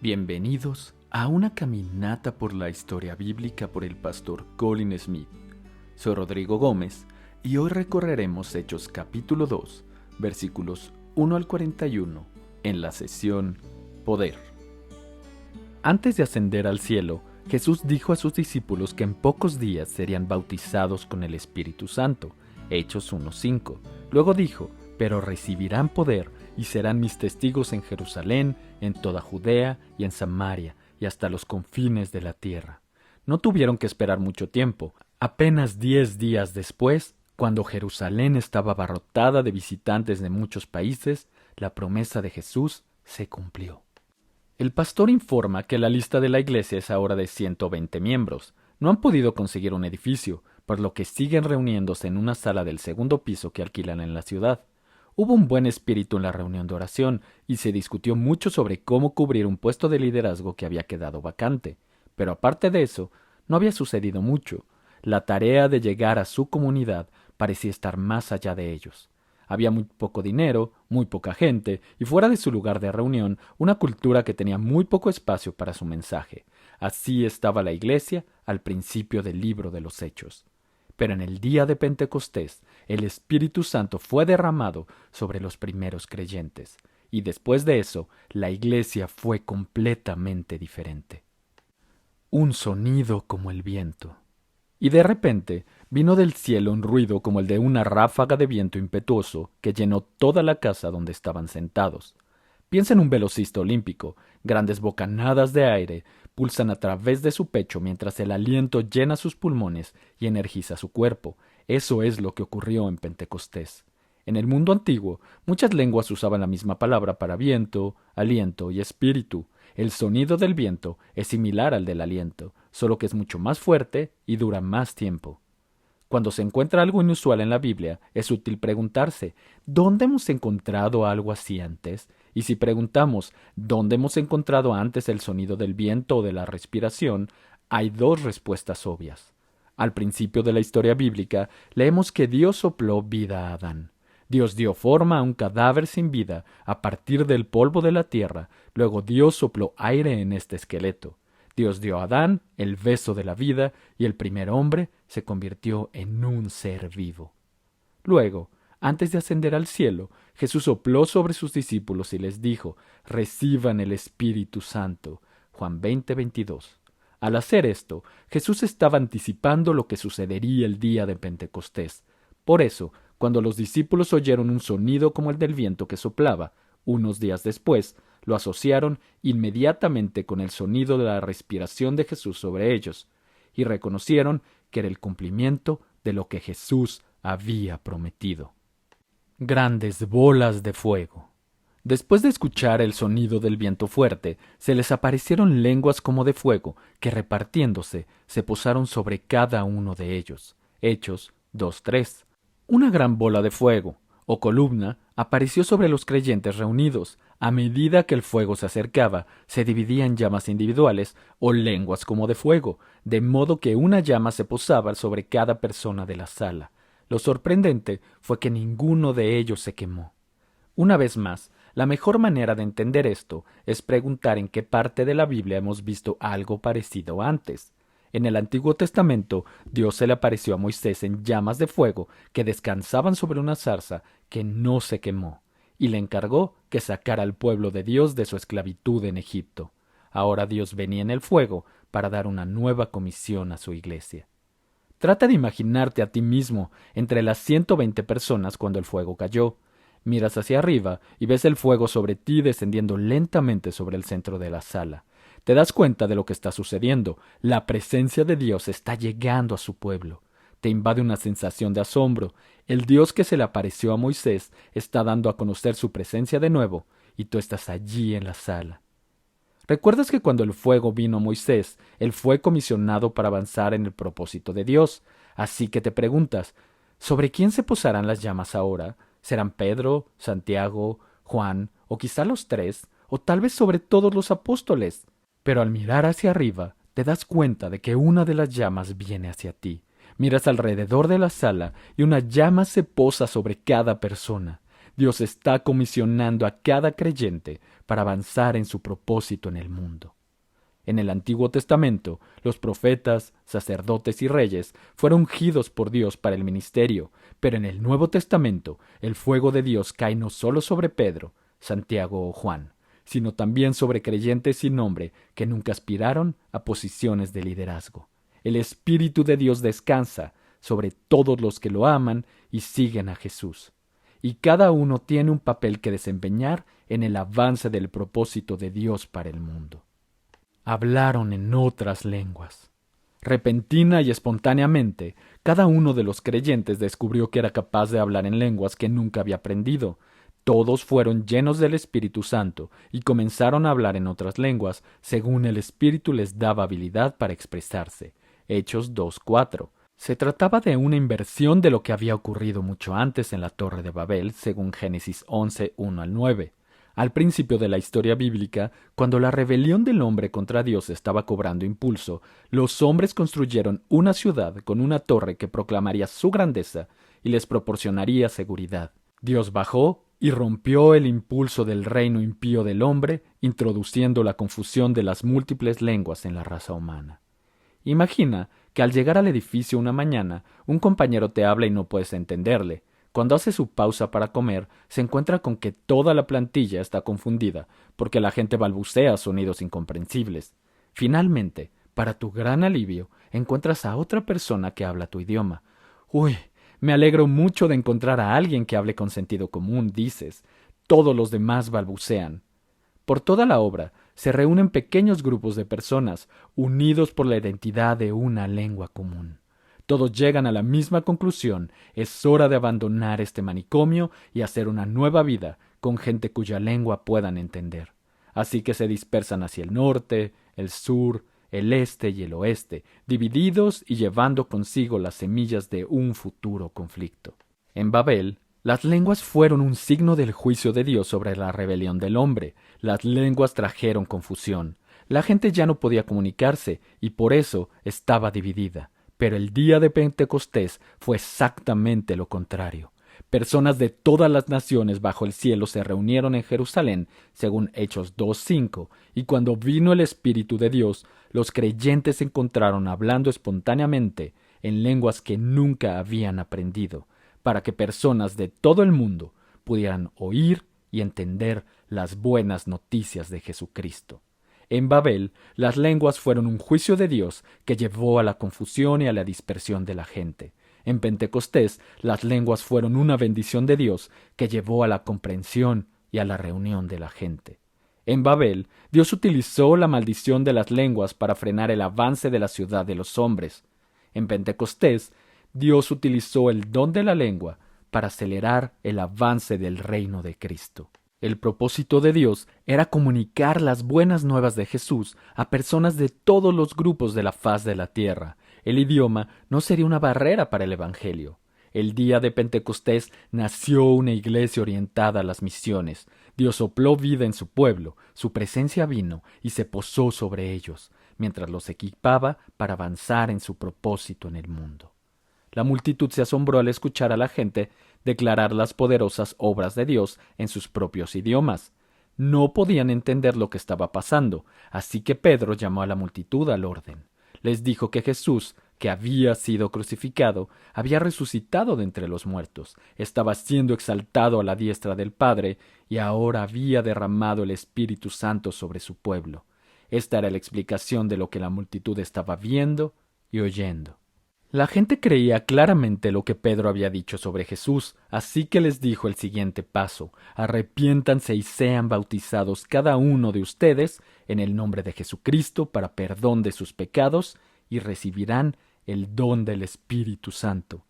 Bienvenidos a una caminata por la historia bíblica por el pastor Colin Smith. Soy Rodrigo Gómez y hoy recorreremos Hechos capítulo 2, versículos 1 al 41, en la sesión Poder. Antes de ascender al cielo, Jesús dijo a sus discípulos que en pocos días serían bautizados con el Espíritu Santo, Hechos 1:5. Luego dijo, pero recibirán poder y serán mis testigos en Jerusalén, en toda Judea y en Samaria, y hasta los confines de la tierra. No tuvieron que esperar mucho tiempo. Apenas 10 días después, cuando Jerusalén estaba abarrotada de visitantes de muchos países, la promesa de Jesús se cumplió. El pastor informa que la lista de la iglesia es ahora de 120 miembros. No han podido conseguir un edificio, por lo que siguen reuniéndose en una sala del segundo piso que alquilan en la ciudad. Hubo un buen espíritu en la reunión de oración y se discutió mucho sobre cómo cubrir un puesto de liderazgo que había quedado vacante. Pero aparte de eso, no había sucedido mucho. La tarea de llegar a su comunidad parecía estar más allá de ellos. Había muy poco dinero, muy poca gente, y fuera de su lugar de reunión, una cultura que tenía muy poco espacio para su mensaje. Así estaba la iglesia al principio del libro de los Hechos. Pero en el día de Pentecostés, el Espíritu Santo fue derramado sobre los primeros creyentes, y después de eso, la iglesia fue completamente diferente. Un sonido como el viento. Y de repente vino del cielo un ruido como el de una ráfaga de viento impetuoso que llenó toda la casa donde estaban sentados. Piensa en un velocista olímpico. Grandes bocanadas de aire pulsan a través de su pecho mientras el aliento llena sus pulmones y energiza su cuerpo. Eso es lo que ocurrió en Pentecostés. En el mundo antiguo, muchas lenguas usaban la misma palabra para viento, aliento y espíritu. El sonido del viento es similar al del aliento, solo que es mucho más fuerte y dura más tiempo. Cuando se encuentra algo inusual en la Biblia, es útil preguntarse, ¿dónde hemos encontrado algo así antes? Y si preguntamos, ¿dónde hemos encontrado antes el sonido del viento o de la respiración? Hay dos respuestas obvias. Al principio de la historia bíblica, leemos que Dios sopló vida a Adán. Dios dio forma a un cadáver sin vida a partir del polvo de la tierra, luego Dios sopló aire en este esqueleto. Dios dio a Adán el beso de la vida y el primer hombre se convirtió en un ser vivo. Luego, antes de ascender al cielo, Jesús sopló sobre sus discípulos y les dijo, reciban el Espíritu Santo. Juan 20:22. Al hacer esto, Jesús estaba anticipando lo que sucedería el día de Pentecostés. Por eso, cuando los discípulos oyeron un sonido como el del viento que soplaba, unos días después, lo asociaron inmediatamente con el sonido de la respiración de Jesús sobre ellos, y reconocieron que era el cumplimiento de lo que Jesús había prometido. Grandes bolas de fuego. Después de escuchar el sonido del viento fuerte, se les aparecieron lenguas como de fuego, que repartiéndose, se posaron sobre cada uno de ellos. Hechos 2:3. Una gran bola de fuego, o columna, apareció sobre los creyentes reunidos. A medida que el fuego se acercaba, se dividía en llamas individuales o lenguas como de fuego, de modo que una llama se posaba sobre cada persona de la sala. Lo sorprendente fue que ninguno de ellos se quemó. Una vez más, la mejor manera de entender esto es preguntar en qué parte de la Biblia hemos visto algo parecido antes. En el Antiguo Testamento, Dios se le apareció a Moisés en llamas de fuego que descansaban sobre una zarza que no se quemó, y le encargó que sacara al pueblo de Dios de su esclavitud en Egipto. Ahora Dios venía en el fuego para dar una nueva comisión a su iglesia. Trata de imaginarte a ti mismo entre las 120 personas cuando el fuego cayó. Miras hacia arriba y ves el fuego sobre ti descendiendo lentamente sobre el centro de la sala. Te das cuenta de lo que está sucediendo. La presencia de Dios está llegando a su pueblo. Te invade una sensación de asombro. El Dios que se le apareció a Moisés está dando a conocer su presencia de nuevo, y tú estás allí en la sala. ¿Recuerdas que cuando el fuego vino a Moisés, él fue comisionado para avanzar en el propósito de Dios? Así que te preguntas, ¿sobre quién se posarán las llamas ahora? ¿Serán Pedro, Santiago, Juan, o quizá los tres, o tal vez sobre todos los apóstoles? Pero al mirar hacia arriba, te das cuenta de que una de las llamas viene hacia ti. Miras alrededor de la sala y una llama se posa sobre cada persona. Dios está comisionando a cada creyente para avanzar en su propósito en el mundo. En el Antiguo Testamento, los profetas, sacerdotes y reyes fueron ungidos por Dios para el ministerio, pero en el Nuevo Testamento el fuego de Dios cae no solo sobre Pedro, Santiago o Juan, sino también sobre creyentes sin nombre que nunca aspiraron a posiciones de liderazgo. El Espíritu de Dios descansa sobre todos los que lo aman y siguen a Jesús. Y cada uno tiene un papel que desempeñar en el avance del propósito de Dios para el mundo. Hablaron en otras lenguas. Repentina y espontáneamente, cada uno de los creyentes descubrió que era capaz de hablar en lenguas que nunca había aprendido. Todos fueron llenos del Espíritu Santo y comenzaron a hablar en otras lenguas según el Espíritu les daba habilidad para expresarse. Hechos 2:4. Se trataba de una inversión de lo que había ocurrido mucho antes en la Torre de Babel, según Génesis 11:1-9. Al principio de la historia bíblica, cuando la rebelión del hombre contra Dios estaba cobrando impulso, los hombres construyeron una ciudad con una torre que proclamaría su grandeza y les proporcionaría seguridad. Dios bajó y rompió el impulso del reino impío del hombre, introduciendo la confusión de las múltiples lenguas en la raza humana. Imagina que al llegar al edificio una mañana, un compañero te habla y no puedes entenderle. Cuando hace su pausa para comer, se encuentra con que toda la plantilla está confundida, porque la gente balbucea sonidos incomprensibles. Finalmente, para tu gran alivio, encuentras a otra persona que habla tu idioma. Uy, me alegro mucho de encontrar a alguien que hable con sentido común, dices. Todos los demás balbucean. Por toda la obra se reúnen pequeños grupos de personas, unidos por la identidad de una lengua común. Todos llegan a la misma conclusión: es hora de abandonar este manicomio y hacer una nueva vida con gente cuya lengua puedan entender. Así que se dispersan hacia el norte, el sur, el este y el oeste, divididos y llevando consigo las semillas de un futuro conflicto. En Babel, las lenguas fueron un signo del juicio de Dios sobre la rebelión del hombre. Las lenguas trajeron confusión. La gente ya no podía comunicarse y por eso estaba dividida. Pero el día de Pentecostés fue exactamente lo contrario. Personas de todas las naciones bajo el cielo se reunieron en Jerusalén, según Hechos 2:5, y cuando vino el Espíritu de Dios, los creyentes se encontraron hablando espontáneamente en lenguas que nunca habían aprendido, para que personas de todo el mundo pudieran oír y entender las buenas noticias de Jesucristo. En Babel, las lenguas fueron un juicio de Dios que llevó a la confusión y a la dispersión de la gente. En Pentecostés, las lenguas fueron una bendición de Dios que llevó a la comprensión y a la reunión de la gente. En Babel, Dios utilizó la maldición de las lenguas para frenar el avance de la ciudad de los hombres. En Pentecostés, Dios utilizó el don de la lengua para acelerar el avance del reino de Cristo. El propósito de Dios era comunicar las buenas nuevas de Jesús a personas de todos los grupos de la faz de la tierra. El idioma no sería una barrera para el Evangelio. El día de Pentecostés nació una iglesia orientada a las misiones. Dios sopló vida en su pueblo, su presencia vino y se posó sobre ellos, mientras los equipaba para avanzar en su propósito en el mundo. La multitud se asombró al escuchar a la gente declarar las poderosas obras de Dios en sus propios idiomas. No podían entender lo que estaba pasando, así que Pedro llamó a la multitud al orden. Les dijo que Jesús, que había sido crucificado, había resucitado de entre los muertos, estaba siendo exaltado a la diestra del Padre y ahora había derramado el Espíritu Santo sobre su pueblo. Esta era la explicación de lo que la multitud estaba viendo y oyendo. La gente creía claramente lo que Pedro había dicho sobre Jesús, así que les dijo el siguiente paso: arrepiéntanse y sean bautizados cada uno de ustedes en el nombre de Jesucristo para perdón de sus pecados y recibirán el don del Espíritu Santo,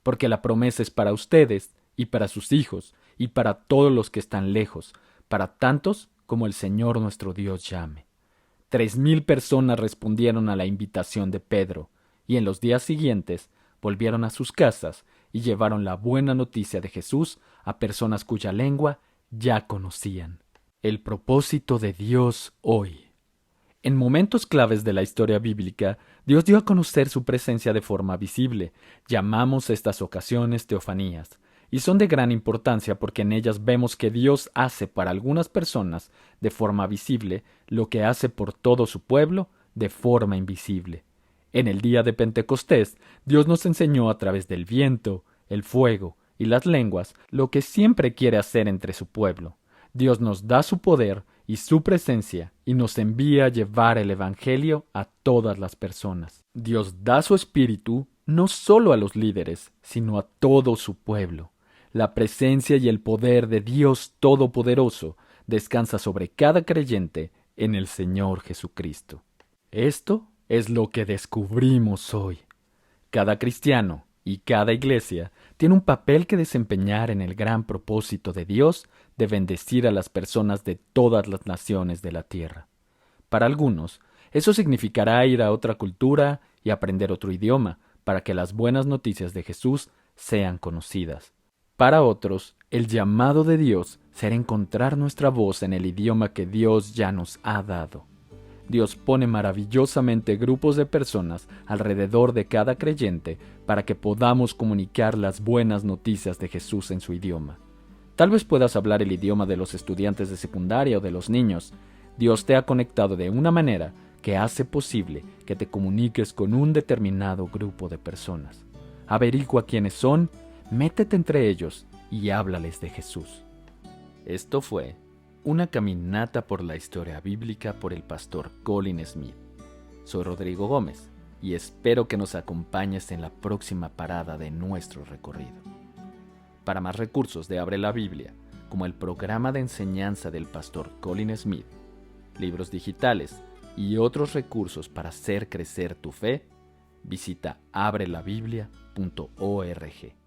porque la promesa es para ustedes y para sus hijos y para todos los que están lejos, para tantos como el Señor nuestro Dios llame. 3,000 personas respondieron a la invitación de Pedro, y en los días siguientes volvieron a sus casas y llevaron la buena noticia de Jesús a personas cuya lengua ya conocían. El propósito de Dios hoy. En momentos claves de la historia bíblica, Dios dio a conocer su presencia de forma visible. Llamamos estas ocasiones teofanías. y son de gran importancia porque en ellas vemos que Dios hace para algunas personas de forma visible lo que hace por todo su pueblo de forma invisible. En el día de Pentecostés, Dios nos enseñó a través del viento, el fuego y las lenguas lo que siempre quiere hacer entre su pueblo. Dios nos da su poder y su presencia y nos envía a llevar el Evangelio a todas las personas. Dios da su espíritu no solo a los líderes, sino a todo su pueblo. La presencia y el poder de Dios Todopoderoso descansa sobre cada creyente en el Señor Jesucristo. Esto es lo que descubrimos hoy. Cada cristiano y cada iglesia tiene un papel que desempeñar en el gran propósito de Dios de bendecir a las personas de todas las naciones de la tierra. Para algunos, eso significará ir a otra cultura y aprender otro idioma para que las buenas noticias de Jesús sean conocidas. Para otros, el llamado de Dios será encontrar nuestra voz en el idioma que Dios ya nos ha dado. Dios pone maravillosamente grupos de personas alrededor de cada creyente para que podamos comunicar las buenas noticias de Jesús en su idioma. Tal vez puedas hablar el idioma de los estudiantes de secundaria o de los niños. Dios te ha conectado de una manera que hace posible que te comuniques con un determinado grupo de personas. Averigua quiénes son, métete entre ellos y háblales de Jesús. Esto fue una caminata por la historia bíblica por el pastor Colin Smith. Soy Rodrigo Gómez y espero que nos acompañes en la próxima parada de nuestro recorrido. Para más recursos de Abre la Biblia, como el programa de enseñanza del pastor Colin Smith, libros digitales y otros recursos para hacer crecer tu fe, visita abrelabiblia.org.